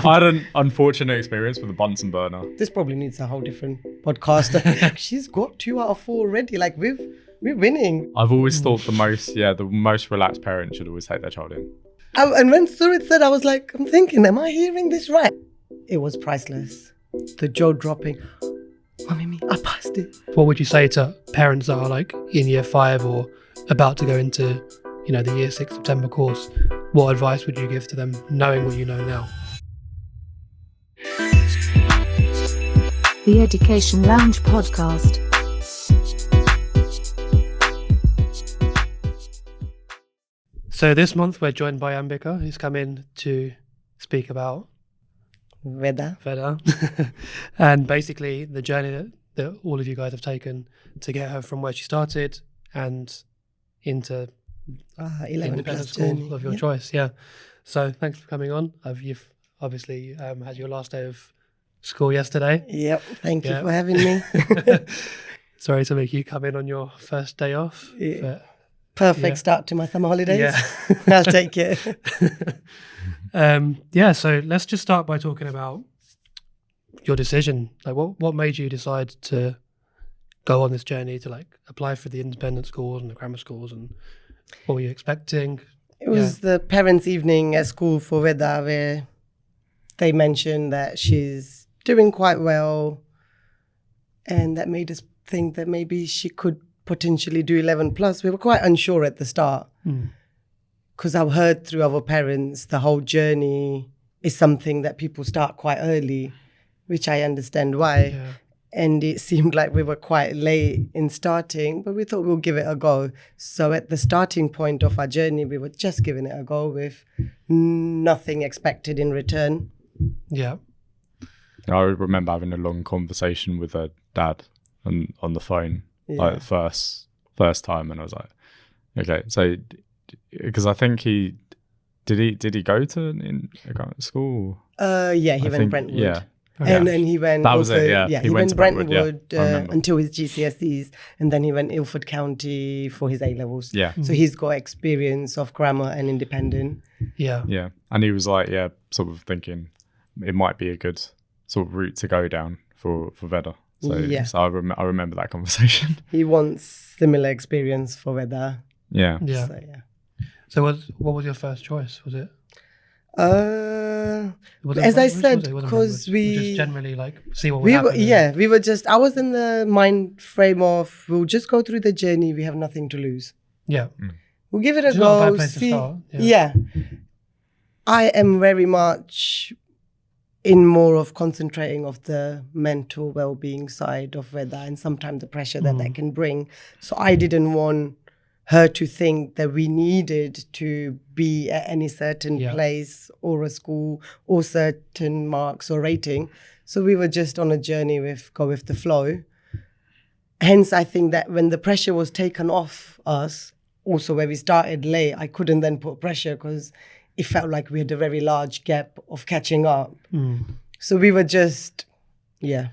I had an unfortunate experience with a Bunsen burner. This probably needs a whole different podcast. She's got 2 out of 4 already. Like we're winning. I've always thought the most relaxed parent should always take their child in. And when Surit said, I was like, I'm thinking, am I hearing this right? It was priceless. The jaw dropping. Mummy, I passed it. What would you say to parents that are like in year 5 or about to go into, the year 6 September course? What advice would you give to them, knowing what you know now? The Education Lounge podcast. So this month we're joined by Ambica, who's come in to speak about Veda. And basically the journey that all of you guys have taken to get her from where she started and into 11 plus school journey of your choice. Yeah. So thanks for coming on. You've obviously had your last day of school yesterday. Yep. Thank you for having me. Sorry to make you come in on your first day off. Yeah. But perfect start to my summer holidays. Yeah. I'll take it. So let's just start by talking about your decision. Like what made you decide to go on this journey to apply for the independent schools and the grammar schools, and what were you expecting? It was the parents' evening at school for Veda, where they mentioned that she's doing quite well, and that made us think that maybe she could potentially do 11 plus. We were quite unsure at the start because I've heard through other parents the whole journey is something that people start quite early, which I understand why. Yeah. And it seemed like we were quite late in starting, but we thought we'll give it a go. So at the starting point of our journey, we were just giving it a go with nothing expected in return. Yeah. I remember having a long conversation with her dad on the phone, like the first time, and I was like, okay, so because I think he go to school? He went Brentwood. Yeah. Okay. And then he went. That was it. Yeah, he went Brentwood yeah. Until his GCSEs, and then he went Ilford County for his A levels. Yeah. So he's got experience of grammar and independent. Yeah. Yeah, and he was like, sort of thinking it might be a good sort of route to go down for Veda. So I remember that conversation. He wants similar experience for Veda. Yeah. Yeah. So what was your first choice? Was it? As I said, because we just generally see what would happen. We were just. I was in the mind frame of we'll just go through the journey. We have nothing to lose. Yeah, we'll give it a it's go. Not a bad place to start. Yeah, I am very much in more of concentrating of the mental well-being side of Veda, and sometimes the pressure that can bring. So I didn't want her to think that we needed to be at any certain place or a school or certain marks or rating. So we were just on a journey go with the flow. Hence, I think that when the pressure was taken off us, also where we started late, I couldn't then put pressure because it felt like we had a very large gap of catching up. So we were just, But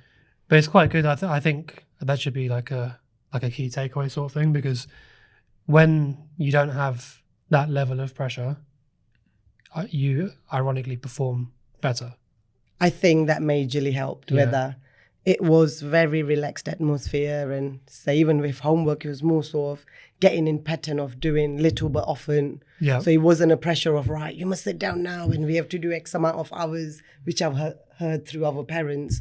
it's quite good. I think that should be like a key takeaway sort of thing, because when you don't have that level of pressure, you ironically perform better. I think that majorly helped Veda. It was very relaxed atmosphere, and even with homework, it was more sort of getting in pattern of doing little but often. Yeah. So it wasn't a pressure of, right, you must sit down now and we have to do X amount of hours, which I've heard through other parents.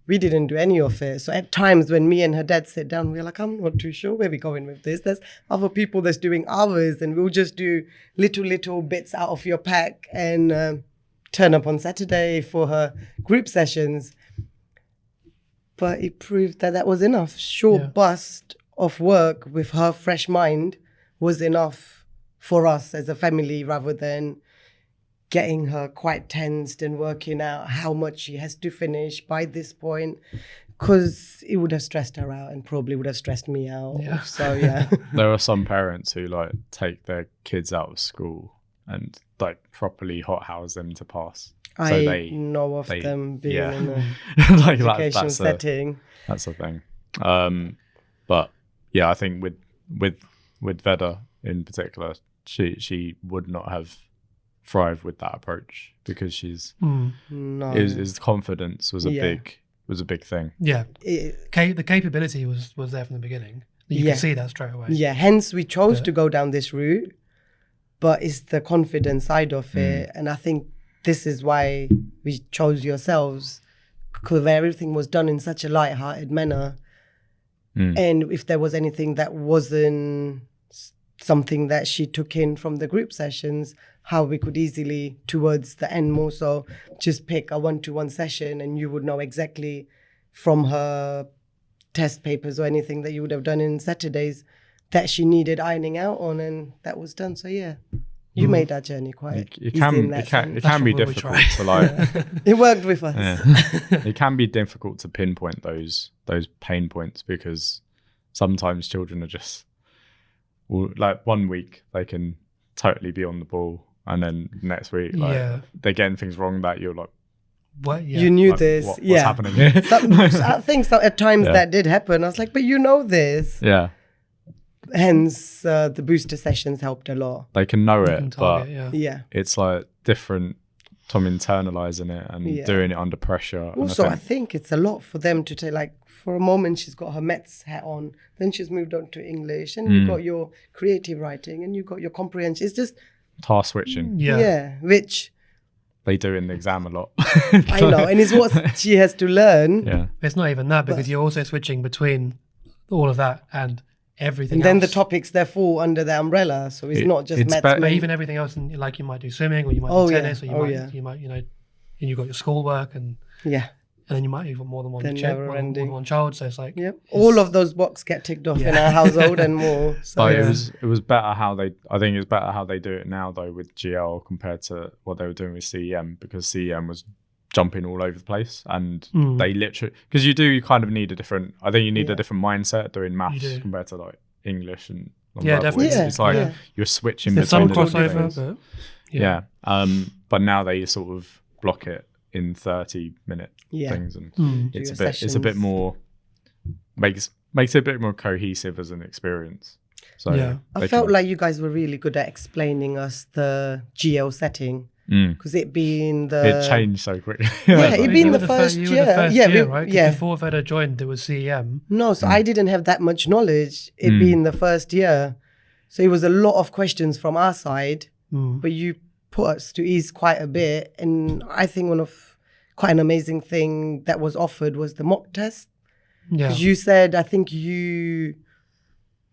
We didn't do any of it. So at times when me and her dad sit down, we're like, I'm not too sure where we're going with this. There's other people that's doing hours, and we'll just do little bits out of your pack and turn up on Saturday for her group sessions. But it proved that was enough. Burst of work with her fresh mind was enough for us as a family, rather than getting her quite tensed and working out how much she has to finish by this point, because it would have stressed her out and probably would have stressed me out. Yeah. So, There are some parents who take their kids out of school and properly hothouse them to pass. I know of them being in an education setting. That's the thing. But yeah, I think with Veda in particular, she would not have thrive with that approach because she's No. his confidence was a Yeah. big thing. Yeah. It- The capability was there from the beginning. You Yeah. could see that straight away. yeah, hence we chose But- to go down this route, but it's the confidence side of it. And I think this is why we chose yourselves, because everything was done in such a light-hearted manner. And if there was anything that wasn't something that she took in from the group sessions, how we could easily, towards the end more so, just pick a one-to-one session and you would know exactly from her test papers or anything that you would have done in Saturdays that she needed ironing out on, and that was done. So yeah, you made our journey quite It easy can in it that can sense. it can be That's what we difficult try. to like It worked with us. yeah. It can be difficult to pinpoint those pain points because sometimes children are just like 1 week they can totally be on the ball and then next week like Yeah. they're getting things wrong that you're like What? Yeah. You knew like, this. what's Yeah. happening here? I think so, at times Yeah. that did happen. I was like, but you know this. Yeah, Hence, the booster sessions helped a lot. they can know You it can but target, yeah. Yeah. it's like different from internalizing it and Yeah. doing it under pressure. And Also, I think it's a lot for them to take. Like, for a moment, she's got her Mets hat on. Then she's moved on to English. And you got your creative writing. And you got your comprehension. It's just, task switching Yeah. which they do in the exam a lot. I know. And it's what she has to learn. Yeah, It's not even that because you're also switching between all of that and everything And then the else. topics, they fall under the umbrella. So it's not just it's Mets. better- But even everything else, like you might do swimming or you might Oh, do yeah. tennis or Oh, yeah. you might, and you've got your schoolwork and Yeah. then you might even more than one They're child, never more than ending. one child. So it's like, Yep. All of those boxes get ticked off in Yeah. our household and more. So but yeah. it was better how they. I think it's better how they do it now though with GL compared to what they were doing with CEM because CEM was jumping all over the place and they literally because you do kind of need a different. I think you need a different mindset doing maths do. compared to like English and Yeah, nonverbal. definitely. It's like Yeah. you're switching there's between some the different crossover, things. but Yeah. But now they sort of block it in 30-minute Yeah. things and Do it's your a bit sessions. more makes it a bit more cohesive as an experience. So Yeah. I they felt can- like you guys were really good at explaining us the GL setting Mm. because it being the it changed so quickly. Yeah, Like, it being You the were first you were year. the first Yeah, year, we- right? 'Cause yeah. Before Veda joined, there was CEM. No, so I didn't have that much knowledge. It being the first year, so it was a lot of questions from our side. But you put us to ease quite a bit, and I think one of quite an amazing thing that was offered was the mock test. Yeah. Because you said, I think you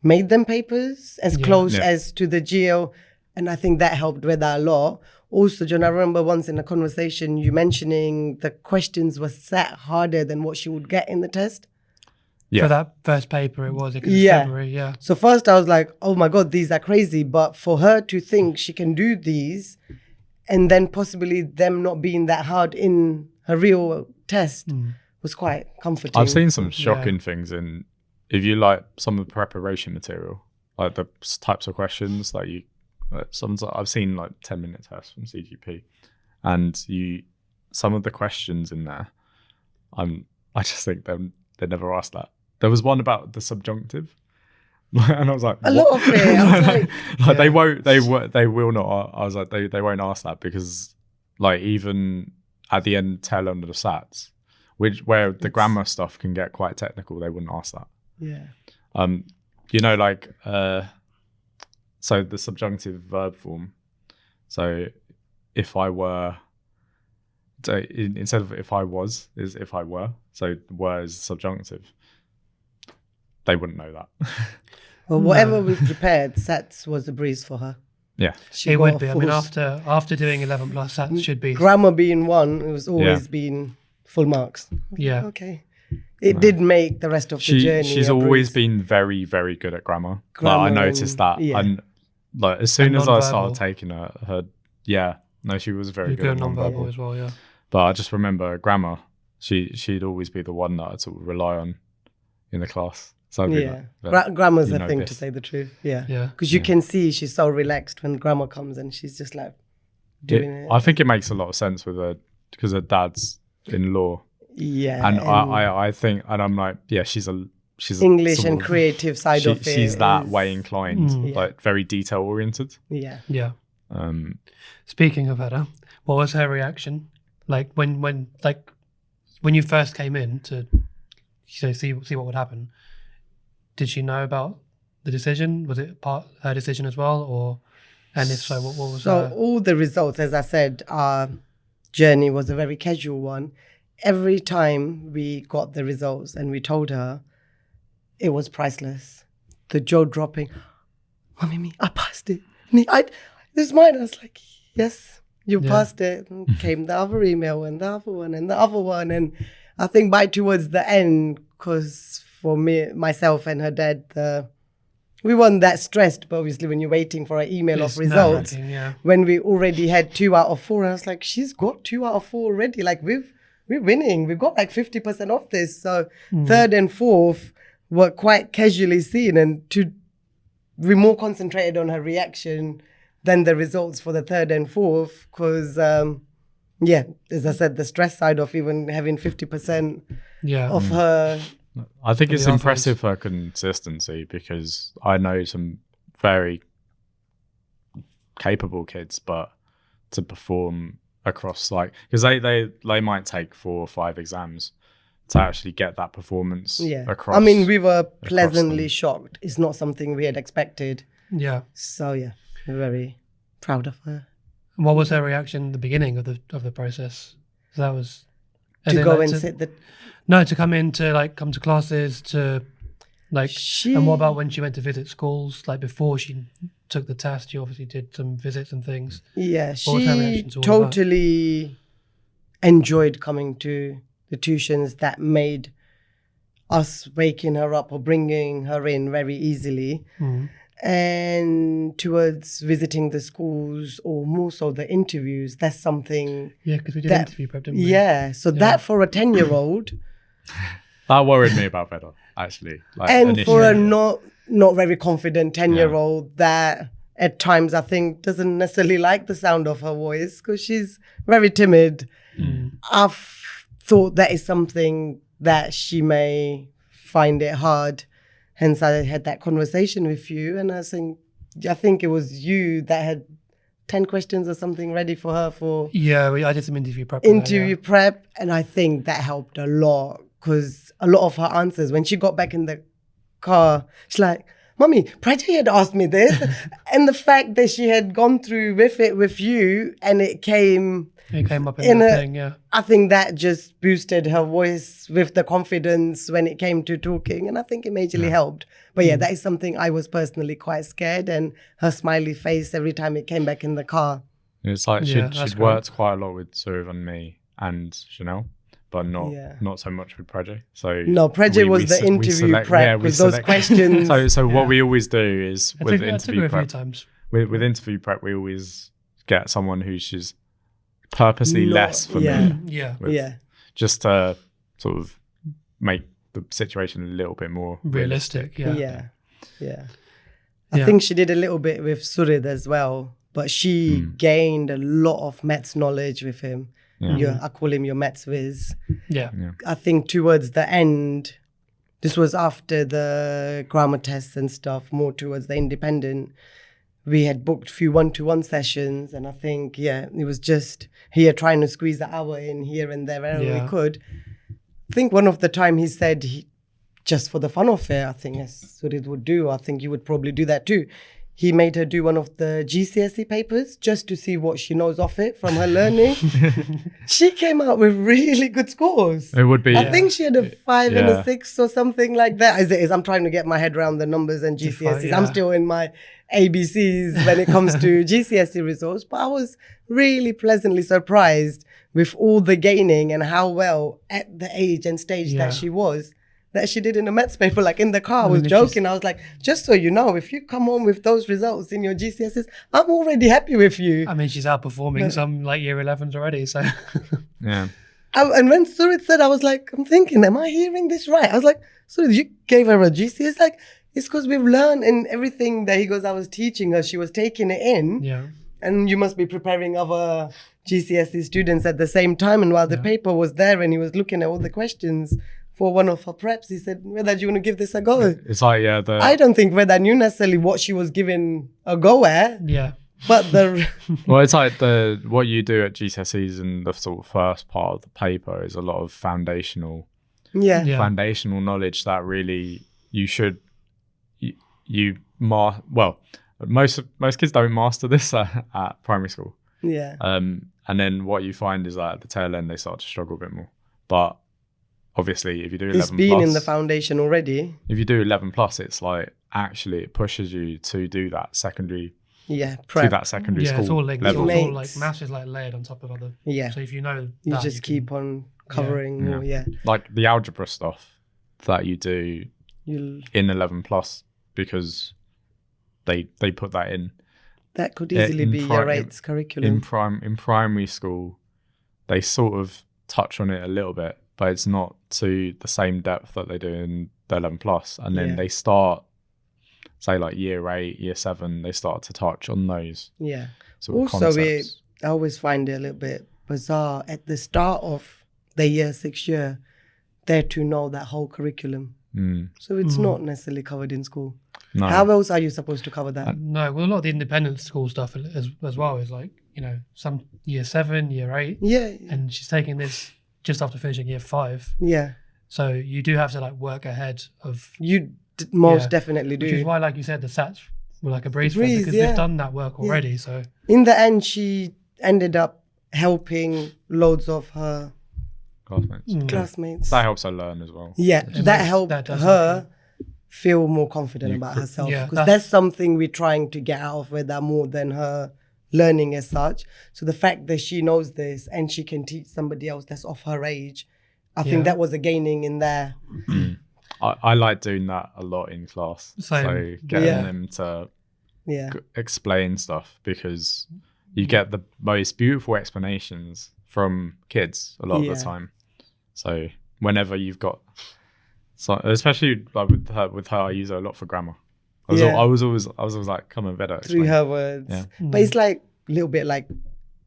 made them papers as close Yeah. as to the GL, and I think that helped with that a lot. Also, John, I remember once in a conversation you mentioning the questions were set harder than what she would get in the test. Yeah. For that first paper, it was Yeah. February. Yeah. So first I was like, oh my God, these are crazy. But for her to think she can do these and then possibly them not being that hard in her real test was quite comforting. I've seen some shocking things in if you like some of the preparation material, like the types of questions like you. I've seen like 10-minute tests from CGP, and some of the questions in there, I just think they never asked that. There was one about the subjunctive, and I was like, A what? lot of it. I was like, Like they will not. I was like, they won't ask that because like even at the end tail end of the sats, where the grammar stuff can get quite technical, they wouldn't ask that. yeah. Like so the subjunctive verb form. So if I were, so instead of if I was is if I were. So were is subjunctive. They wouldn't know that. Well, whatever we prepared, SATs was a breeze for her. Yeah. She It got would a be. I mean, full after doing 11 plus, that should be. grammar being one, it was always been full marks. Yeah. Okay. It did make the rest of the journey. She's a always breeze. been very, very good at grammar. Grammar Like, I noticed and- that. yeah. And like as soon And as I started nonverbal. taking her she was very You're good at good nonverbal. non-verbal as well. Yeah. But I just remember grammar. She'd always be the one that I'd sort of rely on in the class. So I'd be Yeah. like, Grammar's you a know thing this. to say the truth. Yeah. Yeah. Because you can see she's so relaxed when grammar comes and she's just like doing it. I think it makes a lot of sense with her because her dad's in law. Yeah. And I think, and I'm like, yeah, she's English sort and of- creative side of it. she's that is- way inclined, Yeah. like very detail oriented. Yeah. Yeah. Speaking of Veda, what was her reaction? Like when you first came in to see what would happen, did she know about the decision? Was it her decision as well, or and if so, what was so all the results? As I said, our journey was a very casual one. Every time we got the results and we told her, it was priceless. The jaw dropping, Mommy, I passed it. This is mine. I was like, yes, you passed it. And came the other email and the other one and the other one. And I think towards the end, because for me, myself and her dad, we weren't that stressed, but obviously when you're waiting for an email of results, when we already had 2 out of 4, I was like, she's got 2 out of 4 already. Like we're winning. We've got like 50% off this. So third and fourth were quite casually seen, and we more concentrated on her reaction than the results for the third and fourth. Because, as I said, the stress side of even having 50% of her. I think it's impressive her consistency, because I know some very capable kids, but to perform across because they might take 4 or 5 exams to actually get that performance across. I mean, we were pleasantly shocked. It's not something we had expected. Yeah. So we're very proud of her. And what was her reaction at the beginning of the process? So that was to go and sit the. No, to come in to come to classes to and what about when she went to visit schools? Like before she took the test, you obviously did some visits and things. Yeah, she totally enjoyed coming to the tuitions. That made us waking her up or bringing her in very easily. And towards visiting the schools, or more so the interviews, that's something. Yeah, because we did interview prep, didn't we? Yeah, so that for a 10-year-old. That worried me about Veda, actually. And initially, for a not very confident 10-year-old that at times I think doesn't necessarily like the sound of her voice because she's very timid. I've thought that is something that she may find it hard. Hence, I had that conversation with you, and I think it was you that had 10 questions or something ready for her for. Yeah, I did some interview prep. Prep, and I think that helped a lot, because a lot of her answers, when she got back in the car, she's like, Mommy, Prachi had asked me this. And the fact that she had gone through with you, and it came up in that thing, yeah. I think that just boosted her voice with the confidence when it came to talking, and I think it majorly helped. But that is something I was personally quite scared, and her smiley face every time it came back in the car. It's like she'd worked quite a lot with Surav and me and Chanel, but not so much with Prachi. So no, Prachi was the interview prep with those questions. So what we always do is with interview prep. A few times. With interview prep, we always get someone who's just purposely less familiar. Just to sort of make the situation a little bit more realistic. Yeah. I think she did a little bit with Surid as well, but she gained a lot of maths knowledge with him. I call him your maths whiz. Yeah. I think towards the end, this was after the grammar tests and stuff, more towards the independent. We had booked a few 1-to-1 sessions, and I think, it was just here trying to squeeze the hour in here and there wherever we could. I think one of the time he said, just for the fun of it, I think as Surid would do, I think you would probably do that too. He made her do one of the GCSE papers just to see what she knows of it from her learning. She came out with really good scores. It would be. I think she had a 5 and a 6 or something like that. As it is, I'm trying to get my head around the numbers and GCSEs. I'm still in my ABCs when it comes to GCSE results. But I was really pleasantly surprised with all the gaining and how well at the age and stage that she was. That she did in a maths paper, like in the car. I was joking. I was like, just so you know, if you come home with those results in your GCSEs, I'm already happy with you. I mean, she's outperforming some year 11s already, so. Yeah. And when Surid said, I was like, I'm thinking, am I hearing this right? I was like, Surid, you gave her a GCSE? Like, it's because we've learned in everything that he goes, I was teaching her, she was taking it in. Yeah. And you must be preparing other GCSE students at the same time. And while the paper was there and he was looking at all the questions, for one of her preps, he said, Veda, do you want to give this a go? It's like, I don't think Veda knew necessarily what she was giving a go at. Yeah. But the Well, it's like what you do at GCSEs and the sort of first part of the paper is a lot of foundational yeah, Yeah. foundational knowledge that really well, most kids don't master this at primary school. yeah, And then what you find is that at the tail end they start to struggle a bit more. But obviously, if you do 11 it's been plus, in the foundation already. if you do 11 plus, it's like actually it pushes you to do that secondary Yeah, to prep. that secondary Yeah, school it's all linked. level. It's all Mates. like maths is like layered on top of other. Yeah, So if you know you that, just keep on covering Yeah. more. Yeah, Like the algebra stuff that you do you'll in 11 plus because they put that in. that could Yeah, easily in be pri- your rates curriculum. In primary school, they sort of touch on it a little bit, but it's not to the same depth that they do in the 11 plus. And then Yeah. they start, say like year 8, year 7, they start to touch on those Yeah. sort of Also, concepts. I always find it a little bit bizarre at the start of the year 6 year, they're to know that whole curriculum. So it's not necessarily covered in school. No. How else are you supposed to cover that? No, well, a lot of the independent school stuff as well is like, you know, some year 7, year 8, Yeah, and she's taking this just after finishing year 5. yeah. So you do have to like work ahead of, You most Yeah. definitely which is do. why, like you said, the SATs were like a breeze for them Breeze, because yeah. they've done that work already. So In the end, she ended up helping loads of her Classmates. classmates. That helps her learn as well. Yeah, It that makes- helped that does her feel more confident about cr- herself. Yeah, Because that's- that's something we're trying to get out of Veda more than her learning as such. So the fact that she knows this and she can teach somebody else that's of her age, I Yeah. think that was a gaining in there. I like doing that a lot in class. Same. So getting Yeah. them to Yeah. explain stuff because you get the most beautiful explanations from kids a lot of Yeah. the time. So whenever you've got, so especially like with her, I use her a lot for grammar. I was always like, come on, Veda, Through explain. her words. Yeah. But it's like a little bit like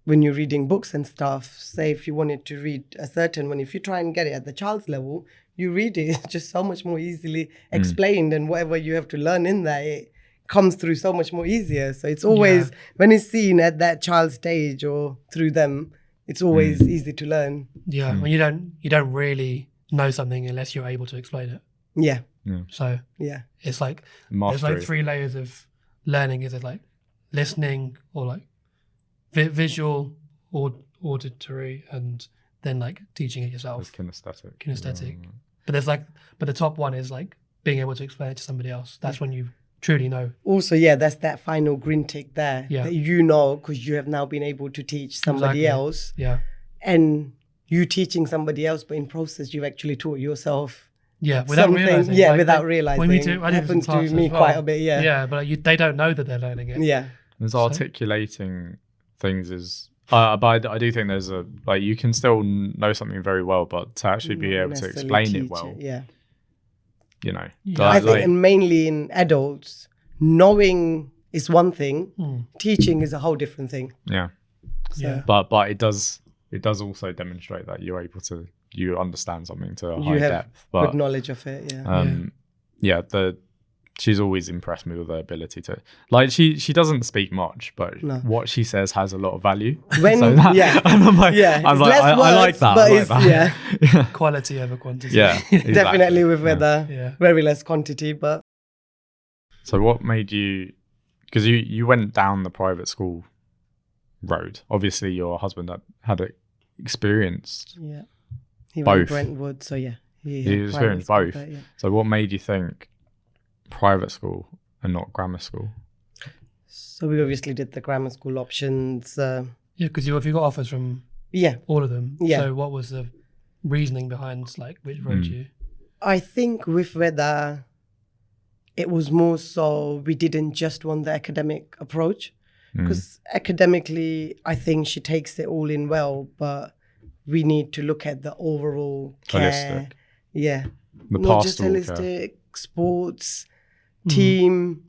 when you're reading books and stuff, say if you wanted to read a certain one, if you try and get it at the child's level, you read it, it's just so much more easily explained, and whatever you have to learn in there, it comes through so much more easier. So it's always, when it's seen at that child's stage or through them, it's always easy to learn. yeah, when you don't really know something unless you're able to explain it. Yeah, So yeah, it's like Mastery. there's like 3 layers of learning. Is it like listening or like visual or auditory, and then like teaching it It's yourself, kinesthetic. kinesthetic. But the top one is like being able to explain it to somebody else. That's when you truly know. Also, yeah, that's that final green tick there Yeah. that you know because you have now been able to teach somebody Exactly. else, Yeah, and you teaching somebody else, but in process you've actually taught yourself. yeah. Without Something- realizing. yeah, like, without when realizing. we do, I did this in Happens to class me as well. quite a bit, yeah. Yeah, but they don't know that they're learning it. Yeah, There's articulating things is, but I do think there's a, like, you can still know something very well, but to actually be Not able to necessarily explain teach it well, yeah. you know. Yeah. I Like- think, and mainly in adults, knowing is one thing, teaching is a whole different thing. yeah. Yeah. But it does also demonstrate that you're able to, you understand something to a You high have depth. But Good knowledge of it, yeah. she's always impressed me with her ability to, like, she doesn't speak much, but No. what she says has a lot of value. When- So that- yeah. and I'm like, Yeah, I'm it's like, less I like words, that. but I like it's- that. yeah. Quality over quantity. Yeah, exactly. Definitely with weather, Yeah. very less quantity, but So what made you, because you went down the private school road. Obviously your husband had experienced. yeah. He went Both. Brentwood, so yeah. He had experienced private both. school, but yeah. So what made you think private school and not grammar school? So we obviously did the grammar school options. Yeah, because if you got offers from Yeah, all of them. Yeah. So what was the reasoning behind like which road you? I think with Veda, it was more so we didn't just want the academic approach. Because academically, I think she takes it all in well, but we need to look at the overall care. Holistic. Yeah. The Not just pastoral care. holistic, sports, team,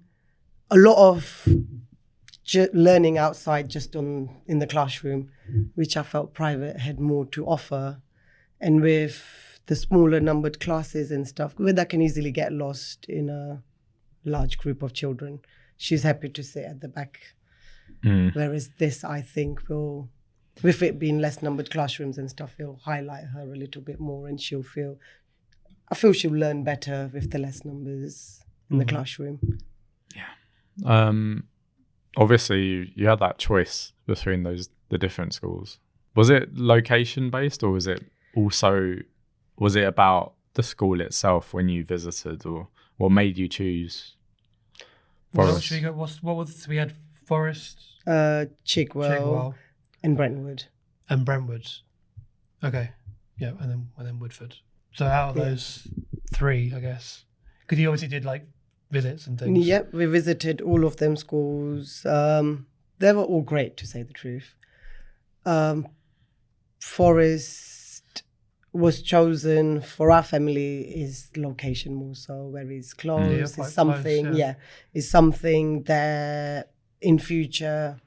a lot of learning outside just in the classroom, which I felt private had more to offer. And with the smaller numbered classes and stuff, where that can easily get lost in a large group of children. She's happy to sit at the back Whereas this, I think, will, with it being less numbered classrooms and stuff, it'll highlight her a little bit more, and I feel she'll learn better with the less numbers in the classroom. Obviously, you had that choice between the different schools. Was it location based, or was it about the school itself when you visited, or what made you choose Forest? We had Forest, Chigwell, and Brentwood. Okay, yeah, and then Woodford. So out of those three, I guess, because you obviously did like visits and things. Yep, we visited all of them schools. They were all great, to say the truth. Forest was chosen for our family is location more so, where it's close. It's something, it's something that in future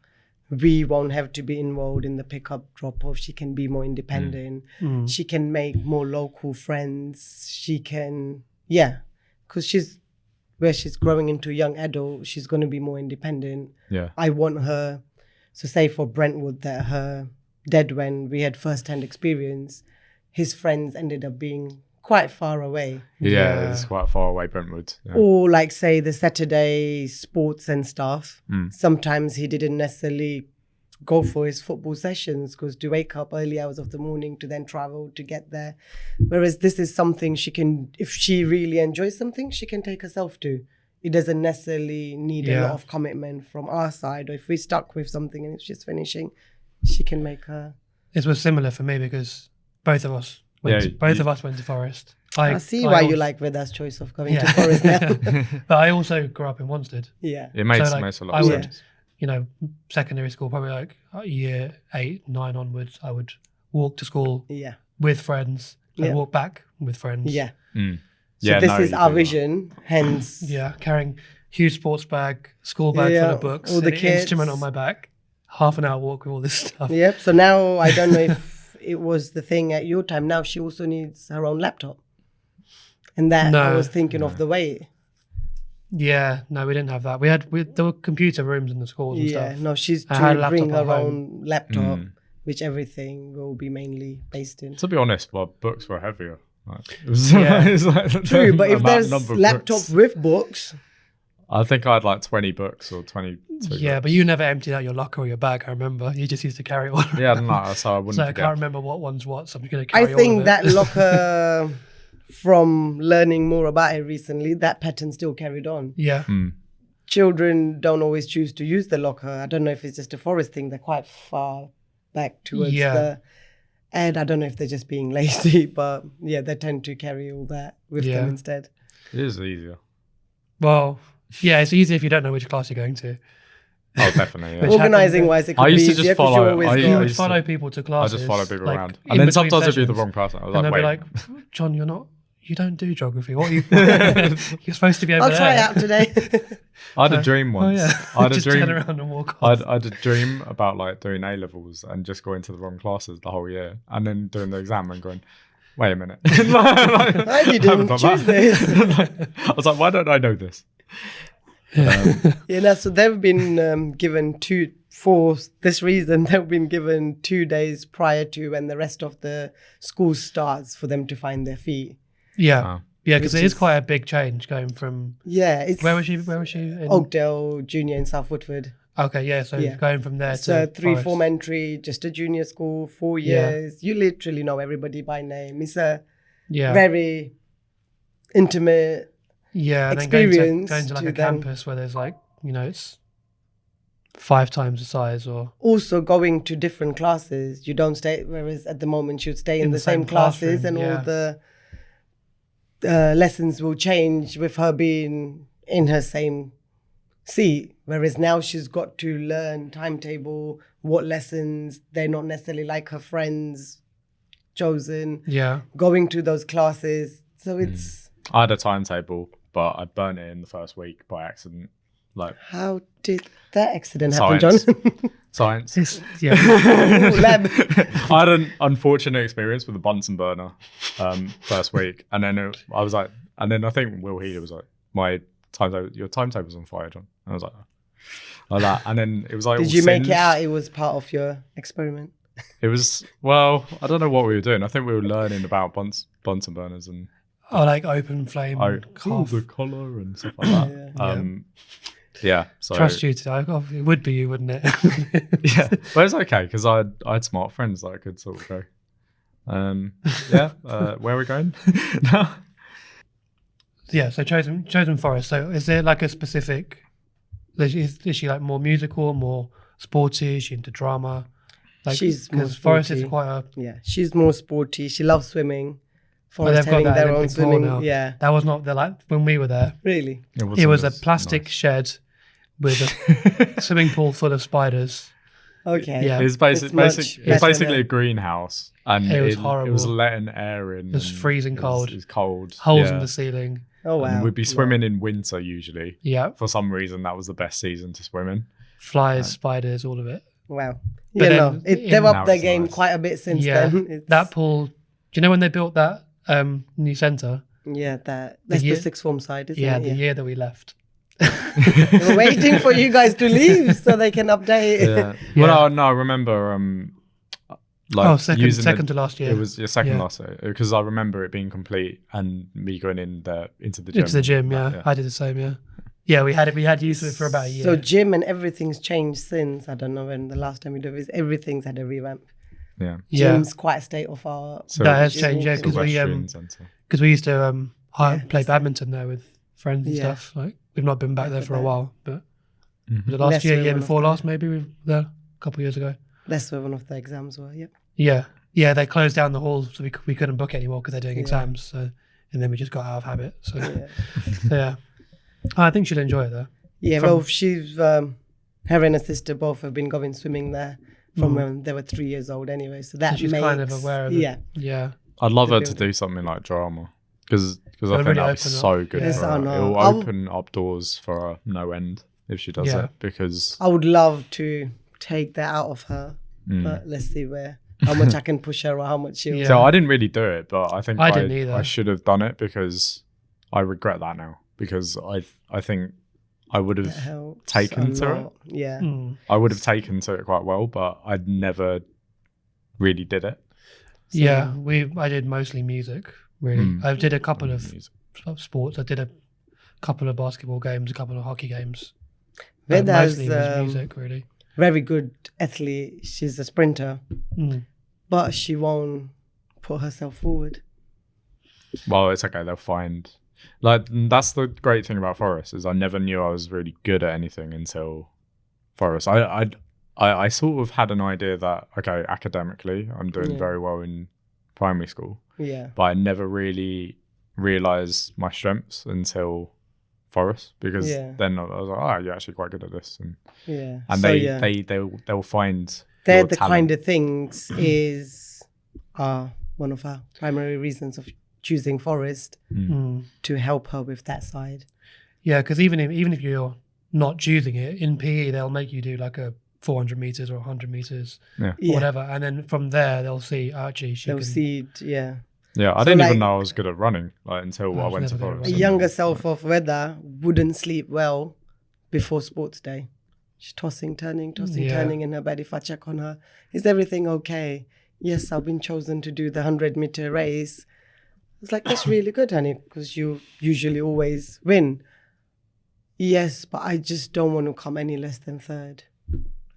we won't have to be involved in the pickup drop off. She can be more independent. She can make more local friends. She can, because where she's growing into a young adult, she's going to be more independent. Yeah. I want her, so say for Brentwood, that her dad, when we had first-hand experience, his friends ended up being quite far away. Yeah, it's quite far away, Brentwood. Yeah. Or like say the Saturday sports and stuff. Sometimes he didn't necessarily go for his football sessions because to wake up early hours of the morning to then travel to get there. Whereas this is something she can, if she really enjoys something, she can take herself to. It doesn't necessarily need a lot of commitment from our side. Or if we're stuck with something and it's just finishing, she can make her. This was similar for me because both of us went to Forest. I see why you like Veda's choice of going to Forest now. But I also grew up in Wanstead. Yeah. It makes a lot of sense. Secondary school, probably like year 8, 9 onwards, I would walk to school with friends and walk back with friends. Yeah. So this is our vision, hence. Yeah, carrying huge sports bag, school bag full of books, all the kids. Instrument on my back, half an hour walk with all this stuff. Yep. So now I don't know if it was the thing at your time. Now she also needs her own laptop. And that I was thinking of the way. Yeah, no, we didn't have that. There were computer rooms in the schools and stuff. Yeah, no, she's to bring her own laptop, which everything will be mainly based in. To be honest, books were heavier. True, but if there's laptop with books, I think I had like 20 books or 22 Yeah, books. but you never emptied out your locker or your bag, I remember. You just used to carry one. Yeah, no, so I wouldn't So forget. I can't remember what one's what, so I'm going to carry all I of think it. that locker, from learning more about it recently, that pattern still carried on. Yeah. Children don't always choose to use the locker. I don't know if it's just a Forest thing. They're quite far back towards the... And I don't know if they're just being lazy, but yeah, they tend to carry all that with them instead. It is easier. Well, yeah, it's easier if you don't know which class you're going to. Oh, definitely. Yeah. Organising wise, it could I used be to easier just because follow. You I would used follow to- people to I classes. just follow people like, around, in and then between sometimes it'd be the sessions, wrong person. I was and like, they'll wait. be like, John, you don't do geography. What are you? You're supposed to be over I'll there. try it out today. I had a dream once. I had a Just dream. turn around and walk I off. had a dream about like doing A levels and just going to the wrong classes the whole year, and then doing the exam and going, wait a minute. I didn't choose this. I was like, why don't I know this? So they've been given for this reason, they've been given 2 days prior to when the rest of the school starts for them to find their feet. Yeah. Oh. Yeah, because Which it is is- quite a big change going from... It's Where was she? In, Oakdale Junior in South Woodford. Okay, yeah, so going from there So to 3 Forest. form entry, just a junior school, 4 years. You literally know everybody by name. It's a very intimate and then experience going to like to a them. campus where there's like, it's 5 times the size or... Also going to different classes. You don't stay, whereas at the moment you'd stay in the same classes classroom, and all the lessons will change with her being in her same seat. Whereas now she's got to learn timetable, what lessons, they're not necessarily like her friends chosen, going to those classes. So it's... I had a timetable, but I burnt it in the first week by accident. Like, how did that accident happen, John? Science. Yeah. Ooh, lab. I had an unfortunate experience with a Bunsen burner first week, and then I was like, and then I think Will Healy was like, your timetable's on fire, John. And I was like, like that. And then it was like, Did all you make it singed. out? It was part of your experiment. It was, well, I don't know what we were doing. I think we were learning about Bunsen burners and like open flame, half. the collar and stuff like that. Yeah. So Trust you to. It would be you, wouldn't it? yeah, but it's okay because I had smart friends that I could sort of go. Where are we going? No. Yeah. So chosen forest. So is there like a specific? Is she like more musical, more sporty? Is she into drama? Like, She's more because forest is sporty. quite a. Yeah, she's more sporty. She loves swimming. Well, Forest they've got having that their own Olympic pool swimming. now. Yeah, That was not the like when we were there. really. It was a as plastic nice. shed with a swimming pool full of spiders. Okay. Yeah. It was It's much better basically than- a greenhouse, and It was It was horrible. letting air in. It was and freezing cold. It was cold. Holes yeah. in the ceiling. Oh wow. And we'd be swimming in winter usually. Yeah. For some reason, that was the best season to swim in. Flies, spiders, all of it. Wow. But Yeah, then no, they've in- upped Now their it's game nice. quite a bit since Yeah. then. It's- That pool. Do you know when they built that new centre? Yeah, that's year- the sixth form side, isn't Yeah, it? the year that we left. We're waiting for you guys to leave so they can update. Yeah. Yeah. Well, no, I remember. Second to last year. It was your second Yeah. last year because I remember it being complete and me going into the gym. Into the gym, yeah. I did the same, yeah. Yeah, we had used it for about a year. So gym and everything's changed since. I don't know when the last time we did this. Everything's had a revamp. Yeah. yeah, Gym's quite a state of art. So that has Gym changed, yeah, walking. because we used to Yeah, play that's it. badminton there with friends and Yeah. stuff. Like we've not been back there for a while, but Mhm. the last That's year, where year one of before the- last, maybe we were there a couple of years ago. That's where one of the exams were. Yep. Yeah, they closed down the hall, so we couldn't book anymore because they're doing Yeah. exams. So, and then we just got out of habit. So Yeah. yeah, I think she'll enjoy it though. Yeah. From- Well, she's her and her sister both have been going swimming there from when they were 3 years old. Anyway, so that she's makes, kind of aware of it. Yeah. Yeah, I'd love The her to building. do something like drama because I would think really that'd be open up. so good Yes, for I her. know. It will I'll- open up doors for her no end if she does Yeah. it because I would love to take that out of her, but let's see how much I can push her or how much she'll. Yeah. So I didn't really do it, but I think I didn't either. I should have done it because I regret that now because I think I would That have helps taken a to it. lot. Yeah. I would have taken to it quite well, but I'd never really did it. yeah. I did mostly music. Really, I did a couple of Music. sports. I did a couple of basketball games, a couple of hockey games. Veda's Mostly was music, really. very good athlete. She's a sprinter, but she won't put herself forward. Well, it's okay. They'll find. Like that's the great thing about Forest is I never knew I was really good at anything until Forest. I sort of had an idea that okay, academically I'm doing very well in primary school, Yeah. but I never really realized my strengths until Forest because then I was like, oh, you're actually quite good at this, and Yeah. so they'll find they're your the talent. kind of things is one of our primary reasons of choosing Forest to help her with that side. Yeah, because even if you're not choosing it in PE, they'll make you do like a 400 meters or 100 meters, or whatever, and then from there they'll see actually They'll see it, Yeah, I So, didn't like- even know I was good at running until I I was went to never good at Forest. a running. younger self of Veda wouldn't sleep well before sports day. She's tossing, turning in her bed. If I check on her, is everything okay? Yes, I've been chosen to do the 100-meter race. It's like, that's really good, honey, because you usually always win. Yes, but I just don't want to come any less than third.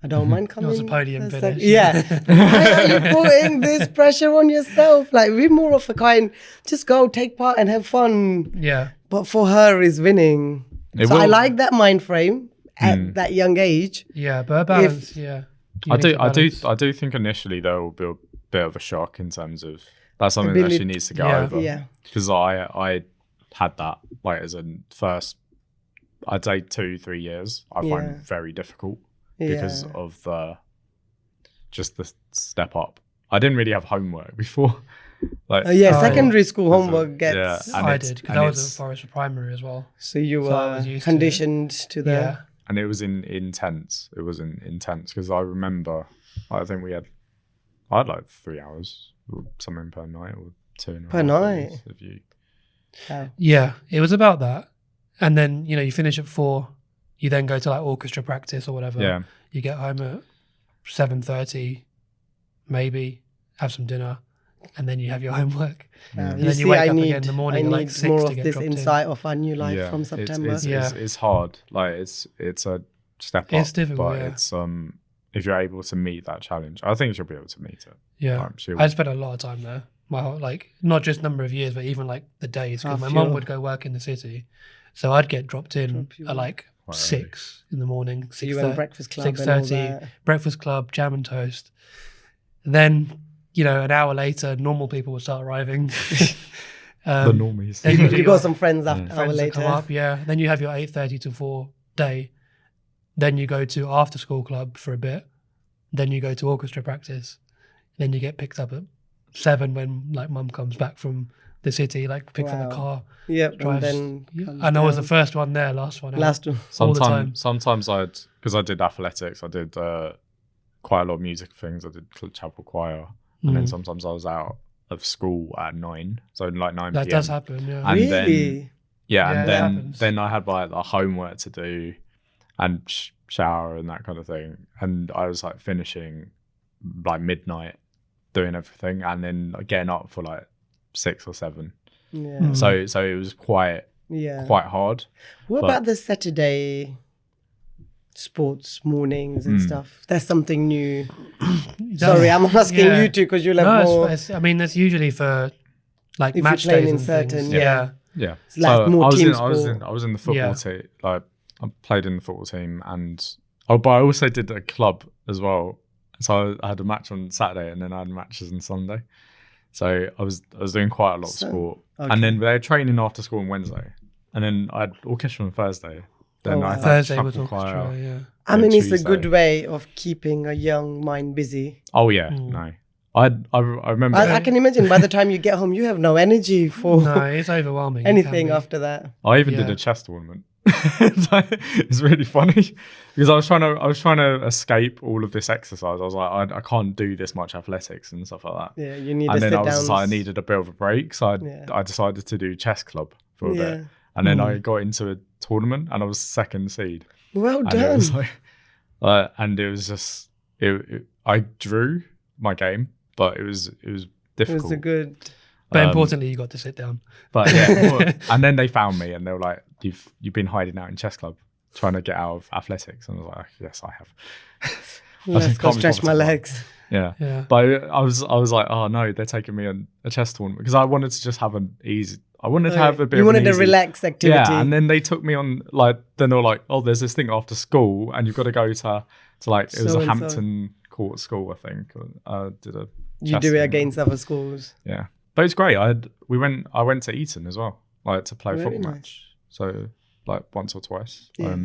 I don't mind coming. It's a podium as finish. Yeah. Why are you putting this pressure on yourself? Like, we're more of a kind, just go, take part and have fun. Yeah, But for her, is winning. It So I will- like that mind frame at that young age. yeah, but a balance. Yeah, You I need do, to I do, balance. I do think initially there will be a bit of a shock in terms of that's something that Ability- she needs to get Yeah. over. Yeah. Because I had that like as a first, I'd say 2-3 years. I Yeah. find very difficult because Yeah. of the step up. I didn't really have homework before. Like Secondary school homework gets. Yeah. And I it's- did because and I was it's- at Forest for primary as well. So you So I were was used to it. conditioned to the. Yeah, and it was intense. It was intense because I remember. I think I had like 3 hours or something per night or 2.5 Per night? hours If you, yeah. It was about that, and then you finish at 4. You then go to like orchestra practice or whatever. Yeah. You get home at 7:30, maybe have some dinner, and then you have your homework. And then you wake up again in the morning at like 6 more to of get this dropped insight of our new life from September. It's hard. Like it's a step up. It's difficult, but it's if you're able to meet that challenge, I think you'll be able to meet it. Yeah, I spent a lot of time there. My whole, like, not just number of years, but even like the days. Because my mum would go work in the city, so I'd get dropped in at like 6 in the morning. 6:30, you went breakfast club 6:30, breakfast club, jam and toast. Then, you know, an hour later, normal people would start arriving. The normies. You got some friends after hour later. Come up, Then you have your 8:30 to 4 day. Then you go to after school club for a bit. Then you go to orchestra practice. Then you get picked up at 7 when like mum comes back from the city, like picks up a car. Yep, drives. And then And I was the first one there, last one out. last one. All the time. Sometimes because I did athletics, I did quite a lot of music things. I did chapel choir, and then sometimes I was out of school at 9, so like 9 That p.m. does happen, yeah. And Really? then I had like the homework to do and shower and that kind of thing, and I was like finishing like midnight doing everything, and then getting up for like 6 or 7. Yeah. So it was quite hard. What about the Saturday sports mornings and stuff? That's something new. Sorry, I'm asking you two because you'll have more. I mean, that's usually for like if match you're playing days in and certain, things. Yeah. It's like more team sport. I was in the football team. Like I played in the football team, but I also did a club as well. So I had a match on Saturday, and then I had matches on Sunday. So I was doing quite a lot of sport, and then they were training after school on Wednesday, and then I had orchestra on Thursday. Then I had Thursday was chapel choir. orchestra. I mean, it's Tuesday. a good way of keeping a young mind busy. Oh yeah, no. I remember. I can imagine by the time you get home, you have no energy for No, it's overwhelming. anything after that. I even did a chess tournament. It's really funny because I was trying to escape all of this exercise. I was like, I can't do this much athletics and stuff like that. Yeah, you need and to then sit I was down. just like, I needed a bit of a break, so I decided to do chess club for a bit, and then I got into a tournament and I was second seed. Well And done. it was and it was just I drew my game, but it was It difficult. was a good. But importantly, you got to sit down. But yeah, and then they found me and they were like, "You've been hiding out in chess club, trying to get out of athletics." And I was like, "Yes, I have." Let's go stretch my legs. Yeah. But I was like, "Oh no, they're taking me on a chess tournament," because I wanted to just have an easy. I wanted to have a bit. You of wanted an a relaxed activity. Yeah, and then they took me on then they were like, "Oh, there's this thing after school, and you've got to go to like it was a Hampton Court school, I think." Did a. You do it against other schools. Yeah. But it's great. I went to Eton as well, like to play a Very football nice. match. So like once or twice. Yeah.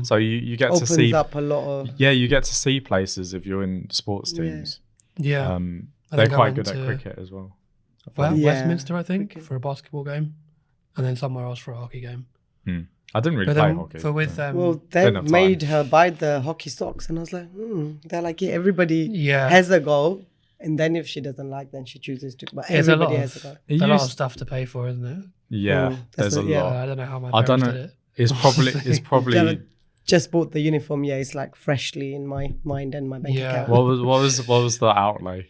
So you get Opens to see up a lot of. Yeah, you get to see places if you're in sports teams. Yeah. They're quite good at cricket as well. Westminster, I think, for a basketball game, and then somewhere else for a hockey game. I didn't really play hockey. Well, they made her buy the hockey socks, and I was like, they're like, everybody has a goal. And then if she doesn't like, then she chooses to. But everybody has a goal. There's a lot of stuff to pay for, isn't it? Yeah, there's a lot. I don't know how my parents did it. It's probably just bought the uniform. Yeah, it's like freshly in my mind and my bank account. What was the outlay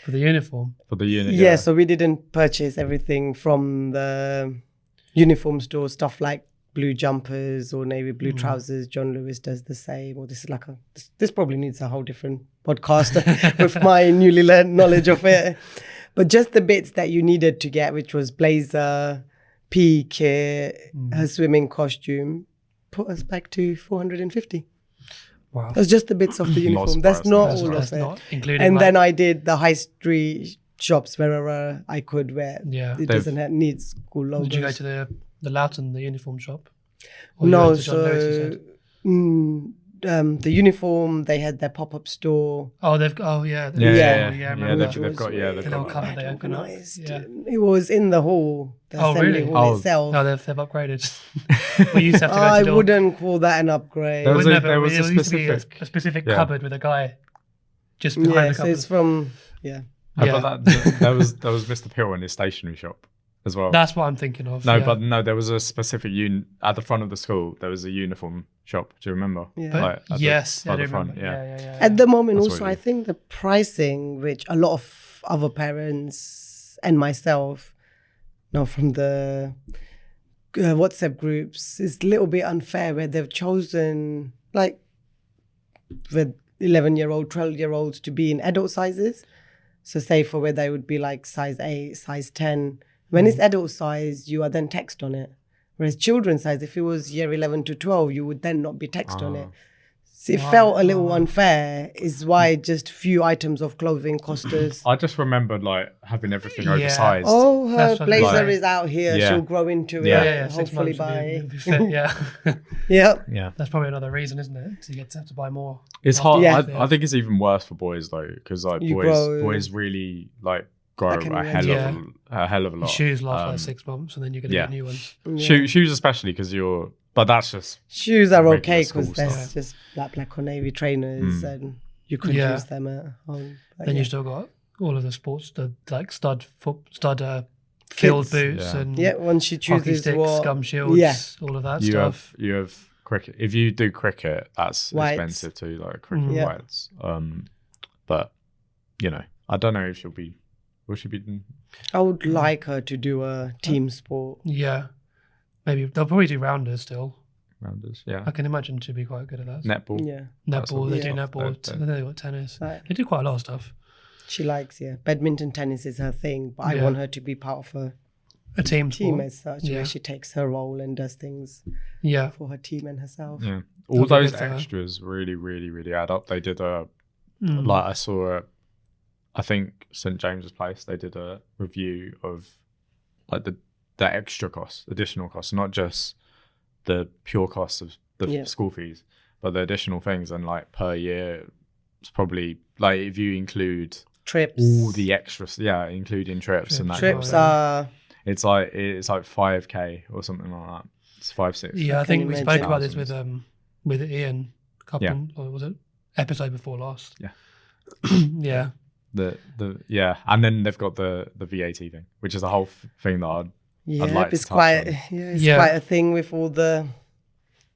for the uniform? For the unit? Yeah, so we didn't purchase everything from the uniform store. Stuff like blue jumpers or navy blue trousers. John Lewis does the same. Or this is like this probably needs a whole different podcast with my newly learned knowledge of it. But just the bits that you needed to get, which was blazer, PE kit, her swimming costume, put us back to 450. Wow. That's just the bits of the uniform. That's not all of it. Not including and then I did the high street shops wherever I could wear. Yeah. It doesn't need school logos. Did you go to the Loughton, the uniform shop? No, so the uniform, they had their pop-up store. Oh, they've got, they've got they open up. Yeah. It was in the hall, the assembly hall itself. No, they've upgraded. We used to have to go to I wouldn't call that an upgrade. There was a specific cupboard with a guy just behind the cupboard. So it's from, But there was Mr. Pill in his stationery shop as well. That's what I'm thinking of. No, yeah. but no, there was a specific at the front of the school. There was a uniform shop. Do you remember? Yeah. But Like, at yes, the, I at do the front. remember. Yeah. At the moment, That's also, what I it is. think the pricing, which a lot of other parents and myself know from the WhatsApp groups, is a little bit unfair where they've chosen like with 11-year-old, 12-year-olds to be in adult sizes. So say for where they would be like size 8, size 10. When it's adult size, you are then taxed on it. Whereas children's size, if it was year 11 to 12, you would then not be taxed on it. So it felt a little unfair, is why just few items of clothing cost us. I just remembered like having everything Yeah. oversized. Oh, her That's what blazer like- is out here. Yeah. She'll grow into it. Yeah. 6 Hopefully months by. would be fit, yeah. Yep. Yeah. That's probably another reason, isn't it? So you get to have to buy more. It's hard. Yeah. I think it's even worse for boys though, because like You grow- boys really like grow I can a hell imagine. of a hell of a lot. Shoes last like 6 months, and then you're going to yeah. get new ones. Shoes especially because you're. But that's just Shoes are regular okay school because there's stuff. just black or navy trainers and you could Yeah. use them at home. But Then yeah. you still got all of the sports, the like stud field Kids. boots Yeah. and Yeah, once she hockey chooses sticks, what. gum shields, Yeah. all of that you stuff. have cricket. If you do cricket, that's Whites. expensive too, like cricket Yeah. whites. But you know, I don't know if she'll be. Will she be? I would like her to do a team sport. Yeah. Maybe they'll probably do rounders still. Rounders, yeah. I can imagine she'll be quite good at that. Netball. Yeah, Netball, they Yeah. do netball. They- Then they've got tennis. Right. They do quite a lot of stuff. she likes, badminton, tennis is her thing, but I Yeah. want her to be part of her A team team sport. as such, Yeah. where she takes her role and does things Yeah. for her team and herself. Yeah. All That'll be those good for her. extras really, really, really add up. They did a Mm. like I saw I think St James's Place. They did a review of like the extra costs, additional costs, not just the pure costs of the Yeah. school fees, but the additional things. And like per year, it's probably like if you include Trips. all the extras, including trips and that. kind of Trips thing, are it's like 5K or something like that. It's 5-6. Yeah, I can think we spoke imagine. about this with Ian a couple, Yeah. or was it episode before last? Yeah. Yeah. And then they've got the VAT thing, which is a whole thing that I'd like it's to touch quite on. it's Yeah. quite a thing with all the